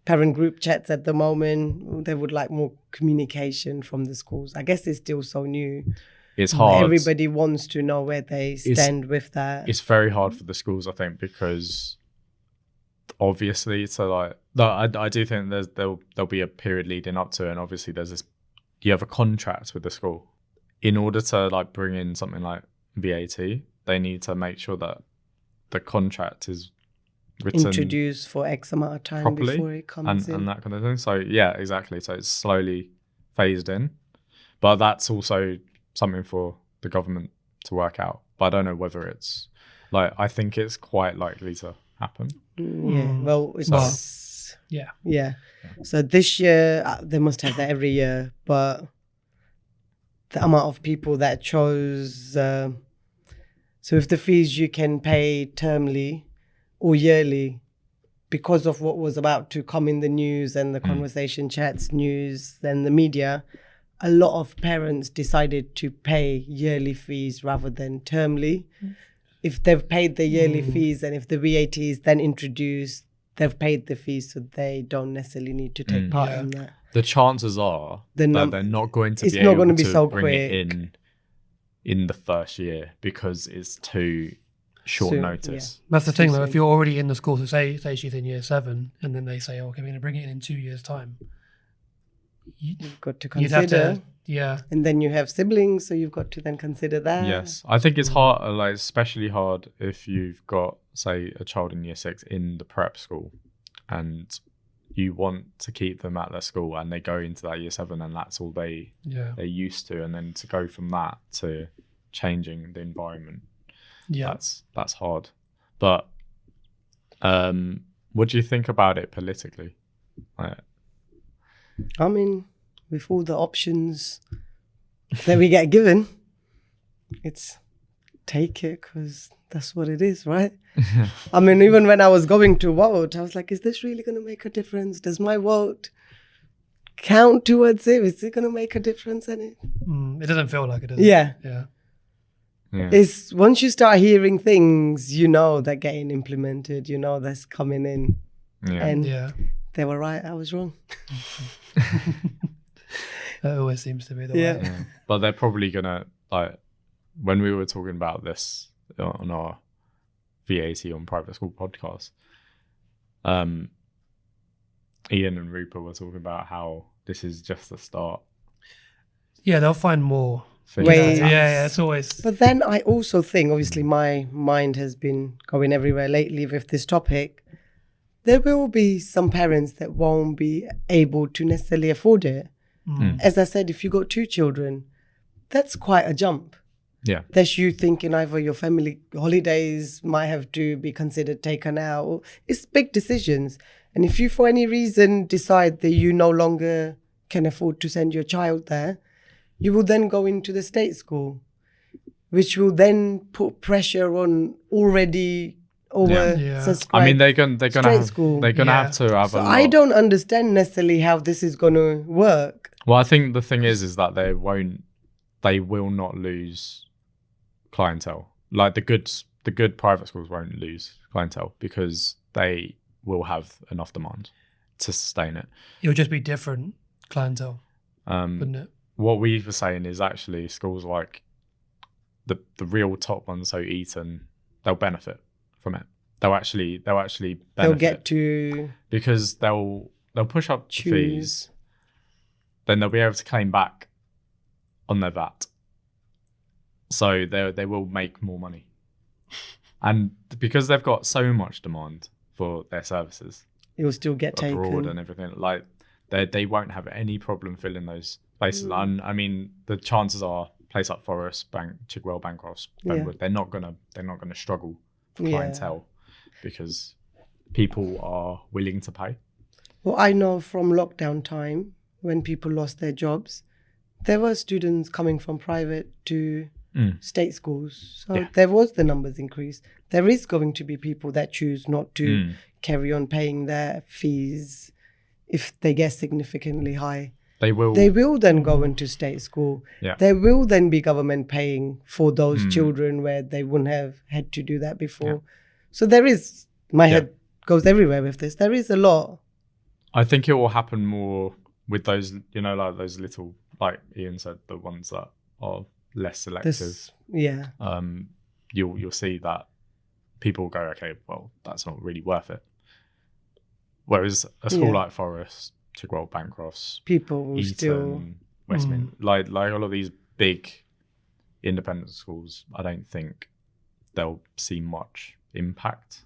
parent group chats at the moment. They would like more communication from the schools. I guess it's still so new. It's hard. Everybody wants to know where they stand with that. It's very hard for the schools, I think, because obviously, so like, no, I do think there'll be a period leading up to it, and obviously there's this. You have a contract with the school. In order to like bring in something like VAT, they need to make sure that the contract is written Introduced for X amount of time properly before it comes in. and that kind of thing. So yeah, exactly. So it's slowly phased in, but that's also something for the government to work out. But I don't know whether it's like, I think it's quite likely to happen. Yeah, well, it's Well, yeah. So this year they must have that every year, but the amount of people that chose. So if the fees you can pay termly or yearly, because of what was about to come in the news and the conversation chats, news, and the media, a lot of parents decided to pay yearly fees rather than termly. If they've paid the yearly fees and if the VAT is then introduced, they've paid the fees, so they don't necessarily need to take part in that. The chances are The that they're not going to it's be not able gonna be to so bring it quick. in the first year because it's too short Soon, notice. That's the thing, though. soon. If you're already in the school, so say she's in year 7, and then they say, "Okay, we're going to bring it in 2 years' time." You've got to You'd have consider. to, yeah, And then you have siblings, so you've got to then consider that. Yes, I think it's hard, like especially hard if you've got, say, a child in year 6 in the prep school, and you want to keep them at their school, and they go into that year 7, and that's all they're used to, and then to go from that to changing the environment, yeah. that's hard. But what do you think about it politically? Like, I mean, with all the options that we get given, it's take it because that's what it is, right? I mean, even when I was going to vote, I was like, is this really going to make a difference? Does my vote count towards it? Is it going to make a difference in it? It doesn't feel like it, does it? Yeah. Yeah. It's once you start hearing things, you know they're getting implemented, you know that's coming in. And they were right, I was wrong. That always seems to be the way. But they're probably gonna, like, when we were talking about this on our VAT on private school podcast, Ian and Rupert were talking about how this is just the start. Yeah, they'll find more. Ways. Yeah, it's always. But then I also think, obviously, my mind has been going everywhere lately with this topic. There will be some parents that won't be able to necessarily afford it. As I said, if you got 2 children, that's quite a jump. Yeah. That's you thinking either your family holidays might have to be considered taken out. It's big decisions. And if you, for any reason, decide that you no longer can afford to send your child there, you will then go into the state school, which will then put pressure on already subscribed. I mean, they're gonna have to have. So I don't understand necessarily how this is gonna work. Well, I think the thing is that they will not lose clientele. Like the good private schools won't lose clientele because they will have enough demand to sustain it. It'll just be different clientele, wouldn't it? What we were saying is actually schools like the real top ones, so Eton, they'll benefit from it. They'll actually benefit. They'll get to, because they'll push up the fees. Then they'll be able to claim back on their VAT. So they will make more money. And because they've got so much demand for their services, it will still get abroad taken and everything, like they won't have any problem filling those places. And I mean, the chances are place like Forest, Chigwell, Bancroft, Brentwood, they're not gonna struggle for clientele because people are willing to pay. Well, I know from lockdown time, when people lost their jobs, there were students coming from private to state schools. So there was the numbers increase. There is going to be people that choose not to carry on paying their fees if they get significantly high. They will then go into state school. Yeah. There will then be government paying for those children where they wouldn't have had to do that before. Yeah. So there is, my head goes everywhere with this. There is a lot. I think it will happen more with those, like those little, like Ian said, the ones that are less selective. You'll see that people go, okay, well, that's not really worth it. Whereas a school like Forest, Chigwell, Bancroft, people will Eton, still Westminster, like all of these big independent schools, I don't think they'll see much impact.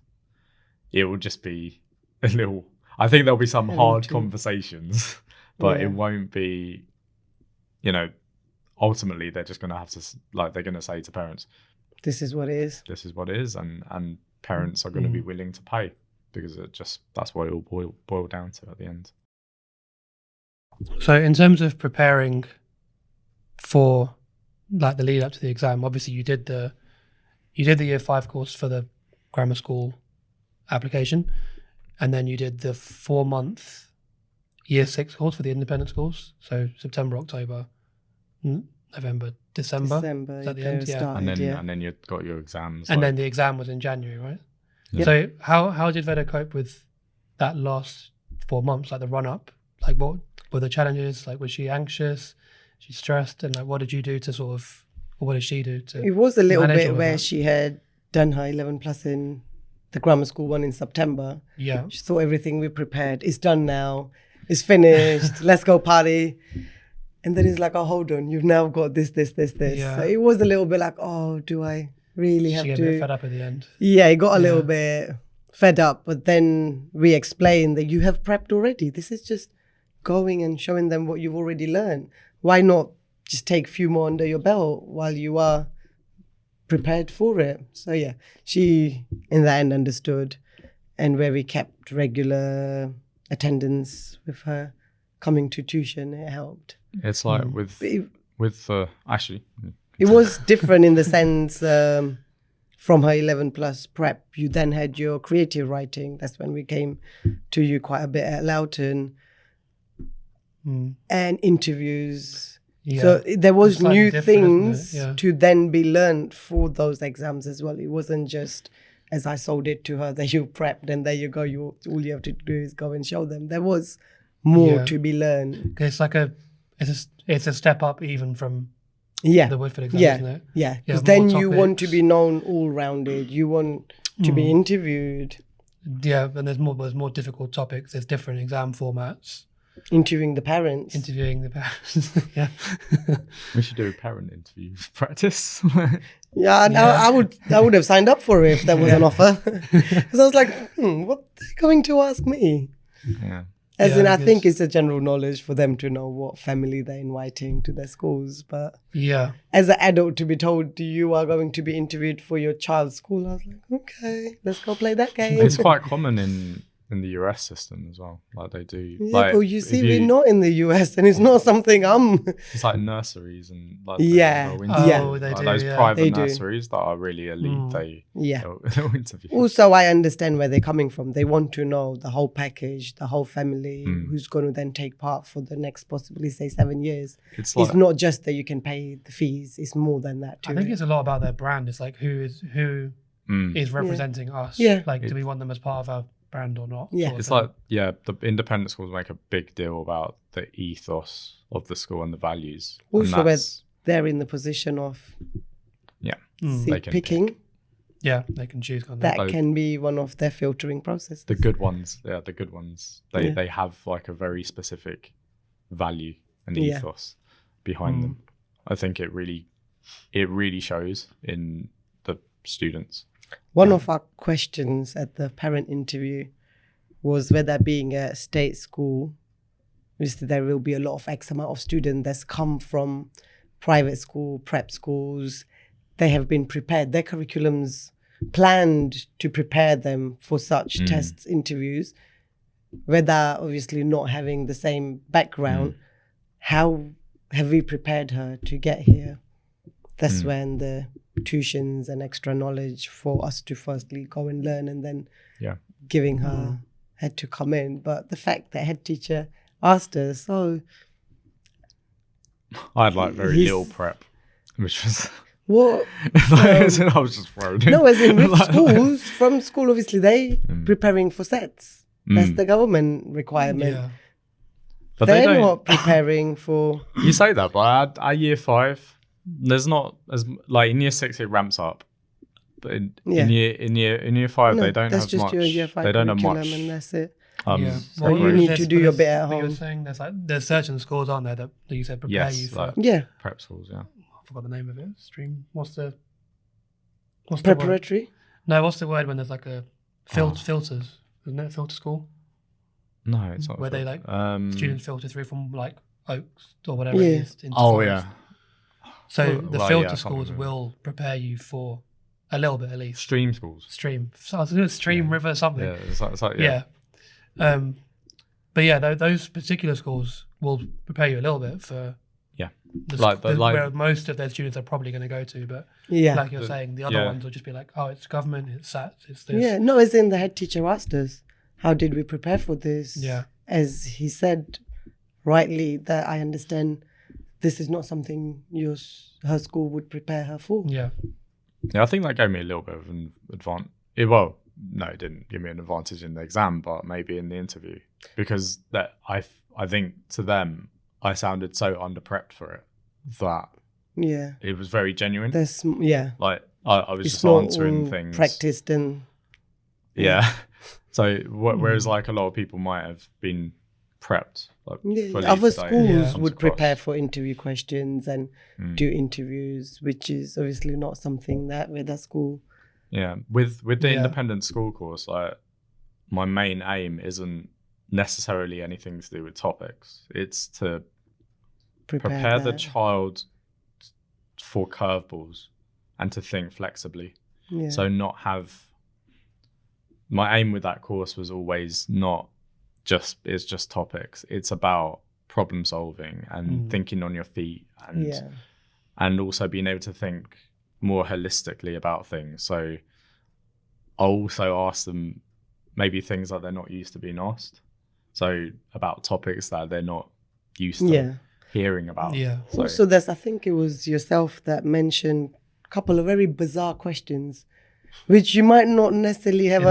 It will just be a little. I think there'll be some hard conversations, but it won't be. Ultimately, they're just going to have to, they're going to say to parents, "This is what it is. This is what it is," and parents are going to be willing to pay because that's what it will boil down to at the end. So, in terms of preparing for the lead up to the exam, obviously you did the Year 5 course for the grammar school application, and then you did the 4-month Year 6 course for the independent schools. So September, October, November, December. Is at the end, and then you got your exams. And then the exam was in January, right? Yep. So how did Veda cope with that last 4 months, the run up? What were the challenges? Was she anxious? She stressed? And what did you do to or what did she do to? It was a little bit where she had done her 11 plus in the grammar school one in September. Yeah. She thought everything we prepared is done now. It's finished. Let's go party. And then it's oh, hold on. You've now got this. Yeah. So it was a little bit oh, do I really have to? She got a bit fed up at the end. Yeah, it got a little bit fed up. But then we explained that you have prepped already. This is just going and showing them what you've already learned. Why not just take a few more under your belt while you are prepared for it? So yeah, she in the end understood, and where we kept regular attendance with her coming to tuition, it helped. It's with actually it was different in the sense from her 11 plus prep, you then had your creative writing. That's when we came to you quite a bit at Loughton. And interviews. Yeah. So there was It's slightly new different, isn't it? things Yeah. to then be learned for those exams as well. It wasn't just as I sold it to her that you prepped and there you go. All you have to do is go and show them. There was more Yeah. to be learned. It's like it's a step up even from Yeah, the Woodford exam, yeah, isn't it? yeah. Because more then you want to topics. be known all rounded. You want to be interviewed. Yeah, and there's more difficult topics. There's different exam formats. Interviewing the parents. Interviewing the parents. Yeah. We should do a parent interview practice. Yeah, and I would have signed up for it if there was an offer. Because I was like, what are they going to ask me? Yeah. As in, I because- think it's a general knowledge for them to know what family they're inviting to their schools. But Yeah. as an adult, to be told you are going to be interviewed for your child's school, I was like, okay, let's go play that game. It's quite common in the US system as well. Like they do. Yeah, like, but you see, if we're not in the US, and it's not something It's like nurseries and like Yeah. they'll Yeah. interview, they like do, those yeah. private They do. nurseries that are really elite. Yeah. They'll interview. Also, I understand where they're coming from. They want to know the whole package, the whole family, Hmm. who's going to then take part for the next possibly, say, 7 years. It's like It's not just that you can pay the fees. It's more than that too. I think it's a lot about their brand. It's like who is representing us. Yeah. Like, do we want them as part of our brand or not? Yeah. sort of It's thing. like the independent schools make a big deal about the ethos of the school and the values. And Also, where that's- they're in the position of yeah, seat they can picking. Yeah, they can choose. Can't they? That Like- can be one of their filtering processes. the good ones. Yeah, the good ones. Yeah. They have like a very specific value and Yeah. ethos behind them. I think it really shows in the students. One of our questions at the parent interview was whether being a state school, obviously there will be a lot of X amount of students that's come from private school, prep schools. They have been prepared. Their curriculums planned to prepare them for such tests, interviews. Whether obviously not having the same background, how have we prepared her to get here? That's when the tuitions and extra knowledge for us to firstly go and learn and then giving her had to come in. But the fact that head teacher asked us, oh, I had like very He's- little prep, which was what? I was just thrown in. No, as in with Like- schools, from school, obviously, they preparing for sets. That's the government requirement. Yeah. But they They're don't. not preparing for, You say that, but at year 5, there's not as like in year 6 it ramps up, but in year 5 no, they don't that's have just much. your year 5 They don't have curriculum much. and that's it. Yeah. So you need to do your bit at You were home. saying there's certain schools, aren't there, that you said prepare you Yes, for. like Yeah, prep schools. Yeah, I forgot the name of it. Stream. What's the word? preparatory. No, what's the word when there's like a filters? Isn't it a filter school? no, it's not. Where they, like, Mm. Students filter through from like Oaks or whatever Yeah. it is. Into Oh Forest. yeah, So Well, the yeah, filter I can't schools remember. will prepare you for a little bit at least. stream schools. Stream. So I was gonna stream, river, something. Yeah, it's like Yeah. But yeah, those particular schools will prepare you a little bit for Yeah. the Like- sc- like- where most of their students are probably going to go to. But Yeah. like you're saying, the other yeah. ones will just be like, oh, it's government, it's SAT, it's this. Yeah, no, as in the head teacher asked us, how did we prepare for this? Yeah. As he said rightly, that I understand this is not something her school would prepare her for. Yeah. Yeah, I think that gave me a little bit of an advantage. Well, no, it didn't give me an advantage in the exam, but maybe in the interview, because that I think to them I sounded so underprepped for it that Yeah. it was very genuine. There's, yeah. Like I was It's just not answering all things. practiced and Yeah. So whereas like a lot of people might have been prepped. Like, fully other today, schools it comes would across. prepare for interview questions and do interviews, which is obviously not something that with that school. Yeah, with the Yeah. independent school course, like my main aim isn't necessarily anything to do with topics. It's to prepare the that. child for curveballs and to think flexibly. Yeah. So not have. My aim with that course was always not it's just topics. It's about problem solving and thinking on your feet and yeah. and also being able to think more holistically about things. So I'll also ask them maybe things that they're not used to being asked. So about topics that they're not used to. Yeah. hearing about. Yeah. So, Also, I think it was yourself that mentioned a couple of very bizarre questions, which you might not necessarily have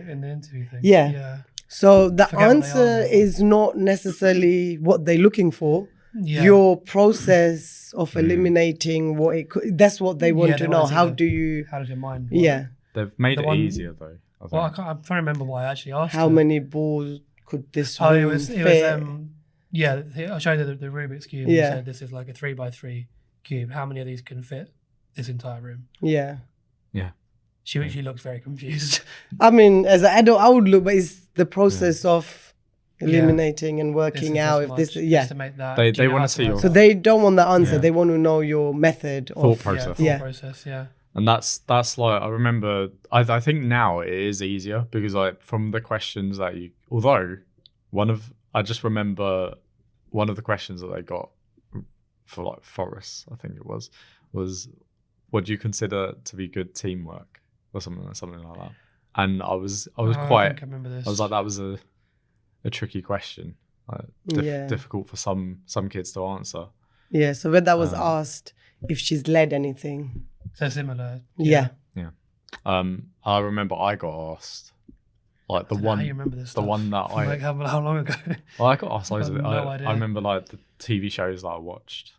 in the interview thing. Yeah. Yeah. So the Forget what they are answer now. is not necessarily what they're looking for. Yeah. Your process of eliminating what it could, that's what they want Yeah, to they know. wanna see How the- do you, How does your mind work? yeah, they've made The it one- easier though. I think. Well, I'm trying to remember why I actually asked how her. many balls could this Oh, room it fit? was yeah, I showed her the Rubik's Cube and Yeah. said this is like a 3x3 cube. How many of these can fit this entire room? Yeah. She looks very confused. I mean, as an adult, I would look, but it's the process of Yeah. eliminating and This working is out this if this, much, yeah. just to make that. They Do you know wanna how see to your- work So out? they don't want the answer. Yeah. They want to know your method Thought of process. Thought Yeah. process, yeah. And that's like I remember. I think now it is easier because like from the questions that you, although I just remember one of the questions that they got for like forests, I think it was what do you consider to be good teamwork or something like that. And I was I quite. think I remember this. I was like that was a tricky question, like, Yeah. difficult for some kids to answer. Yeah. So when that was Um, asked if she's led anything. So similar. Yeah. I remember I got asked like the I don't know how one. you remember this the stuff. one that I- Like how long ago? Well, I got asked loads of it. I've no idea. I remember like the TV shows that I watched.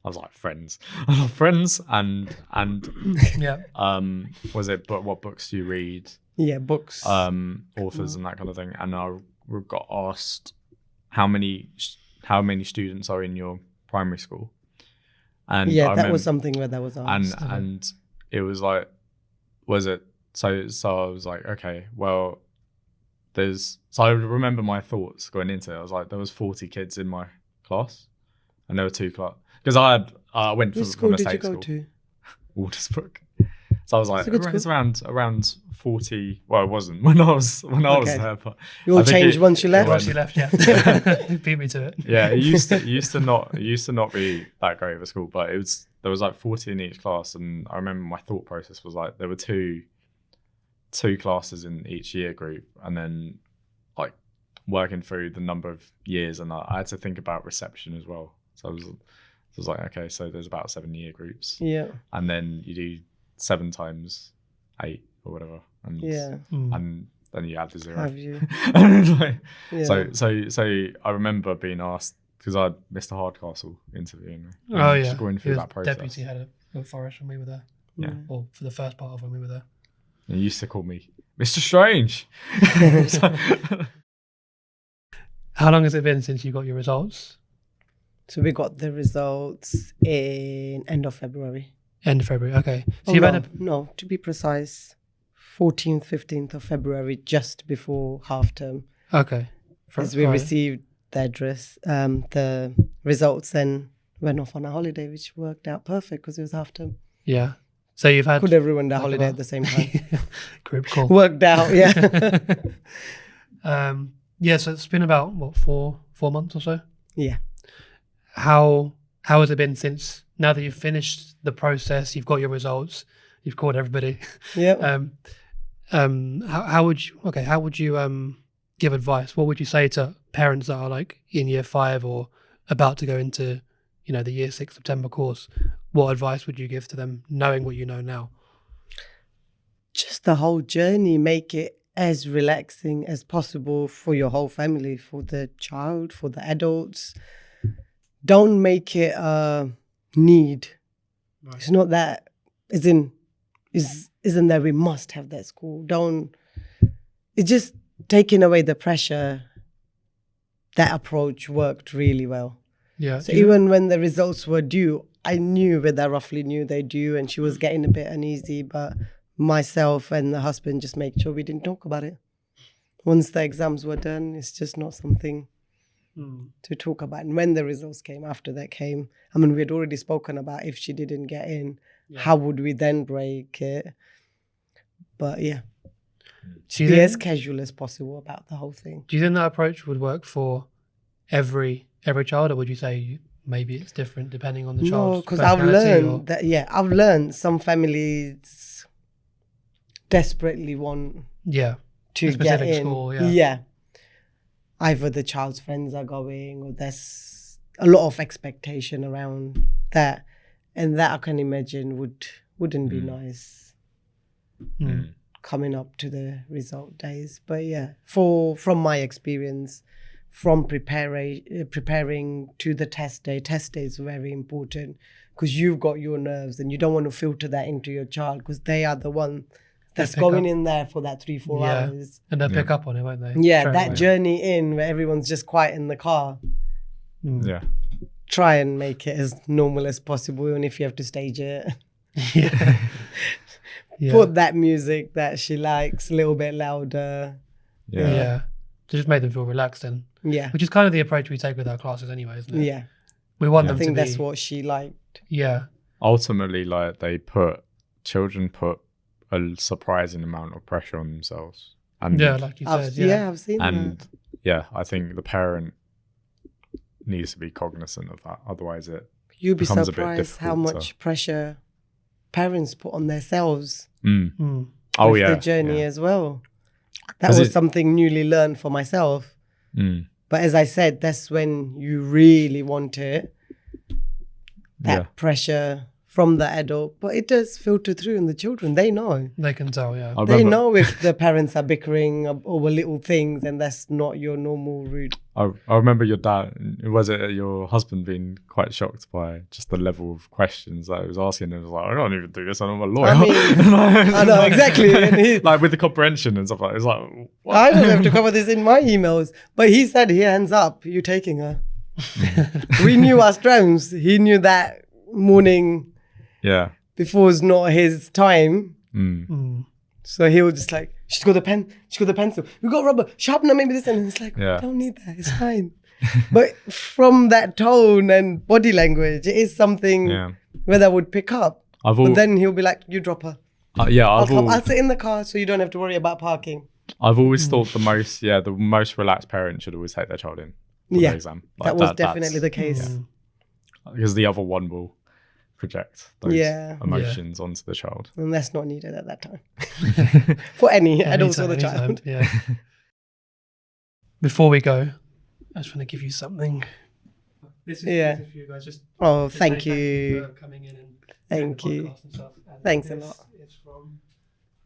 I was like Friends, I love Friends, and Yeah. was it? But what books do you read? Yeah. Books. Authors and that kind of thing. And I got asked how many students are in your primary school. And yeah. I That was remem- something where that was asked. and it was like, was it? So I was like, okay, well, so I remember my thoughts going into it. I was like, there was 40 kids in my class, and there were two class because I went Which from school a did you state go school, to? Waltersbrook. So I was like, It's a good it's around 40. Well, it wasn't when I was Okay. there, but You all I think changed once you left? Once you left, yeah. Beat me to it. yeah, it used to not be that great of a school, but there was like 40 in each class, and I remember my thought process was like there were two classes in each year group, and then like working through the number of years, and I had to think about reception as well. So I was like, okay, so there's about 7 year groups, Yeah. and then you do 7 times 8 or whatever, and Yeah. and then you add the 0. Have you? And like, Yeah. So I remember being asked because I missed a Hardcastle interviewing me. Oh yeah. Just going He through was that process. deputy head of Forest when we were there. Yeah. Mm. Or for the first part of when we were there. And he used to call me Mr. Strange. How long has it been since you got your results? So we got the results in end of February. End of February. Okay. So Oh, you've no, had no, to be precise, 14th, 15th of February, just before half term, okay. as we Right. received the results, and went off on a holiday, which worked out perfect because it was half term. Yeah. So you've had Could have ruined the like holiday about- at the same time. group call. Worked out, yeah. Yeah, so it's been about what, four months or so? Yeah. How has it been since now that you've finished the process, you've got your results, you've called everybody? Yeah. How would you give advice? What would you say to parents that are like in year 5 or about to go into, the year 6 September course? What advice would you give to them, knowing what you know now? Just the whole journey, make it as relaxing as possible for your whole family, for the child, for the adults. Don't make it a need. Right. It's not that, isn't that we must have that school. It's just taking away the pressure. That approach worked really well. Yeah. So even when the results were due, I knew Veda roughly knew they're due, and she was getting a bit uneasy, but myself and the husband just made sure we didn't talk about it. Once the exams were done, it's just not something to talk about. And when the results came, after that came, we had already spoken about if she didn't get in, how would we then break it? But yeah, be as casual as possible about the whole thing. Do you think that approach would work for every child, or would you say maybe it's different depending on the No, child's because I've personality, learned that, I've learned some families desperately want Yeah. to A get specific in. school, yeah. Either the child's friends are going, or a lot of expectation around that, and that I can imagine wouldn't be nice coming up to the result days. But yeah, from my experience, from preparing to the test day is very important, because you've got your nerves and you don't want to filter that into your child, because they are the one that's going in there for that 3-4 hours. And they'll pick up on it, won't they? Yeah, Straight that away. journey in where everyone's just quiet in the car. Yeah. Try and make it as normal as possible, and if you have to stage it, Yeah. Yeah. put that music that she likes a little bit louder. Yeah. To just make them feel relaxed then. Yeah. Which is kind of the approach we take with our classes anyway, isn't it? Yeah. We want I them to think be... that's what she liked. Yeah. Ultimately, like children put a surprising amount of pressure on themselves. And Yeah, like you said. Yeah. I've seen that. and yeah, I think the parent needs to be cognizant of that. Otherwise, it You'd be becomes a bit surprised how difficult much pressure parents put on themselves Oh with yeah, the journey yeah. as well. That Has was it- something newly learned for myself. Mm. But as I said, that's when you really want it, that Yeah. pressure from the adult. But it does filter through in the children. They know. They can tell, yeah. I They remember, know if the parents are bickering over little things and that's not your normal route. I remember your dad. Was it your husband being quite shocked by just the level of questions that he was asking? And was like, I can't even do this. I'm a lawyer. I mean, I know, exactly. And he- like with the comprehension and stuff like that. It's like, what? I don't have to cover this in my emails. But he said, hands up, you taking her. We knew our strengths. He knew that morning Yeah. before was not his time. Mm. So he was just like, she's got the pen, she's got the pencil. We got rubber, sharpener, maybe this. And it's like, Yeah. I don't need that, it's fine. But from that tone and body language, it is something Yeah. where I would pick up. But then he'll be like, you drop her. I'll sit in the car so you don't have to worry about parking. I've always thought the most relaxed parent should always take their child in for Yeah, the exam. that was definitely the case. Because the other one will project those Yeah. emotions onto the child. And that's not needed at that time. For any adults or the Anytime, child. yeah. Before we go, I just want to give you something. This is Yeah. for you guys. Just Oh, to thank say you. for coming in and Thank doing the you. podcast and stuff. And Thanks a this lot. is from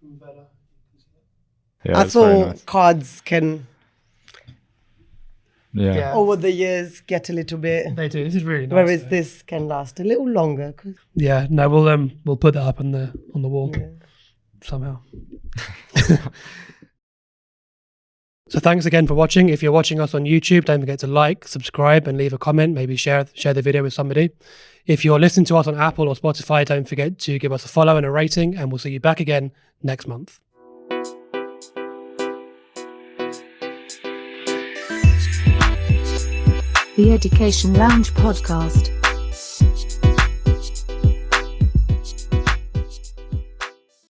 Veda. Yeah, I it's very thought nice. cards can, Yeah. over the years, get a little bit, They do. This is really nice. whereas though. this can last a little longer. 'Cause, Yeah. No, we'll put that up on the wall yeah. somehow. So thanks again for watching. If you're watching us on YouTube, don't forget to like, subscribe, and leave a comment. Maybe share the video with somebody. If you're listening to us on Apple or Spotify, don't forget to give us a follow and a rating, and we'll see you back again next month. The Education Lounge Podcast.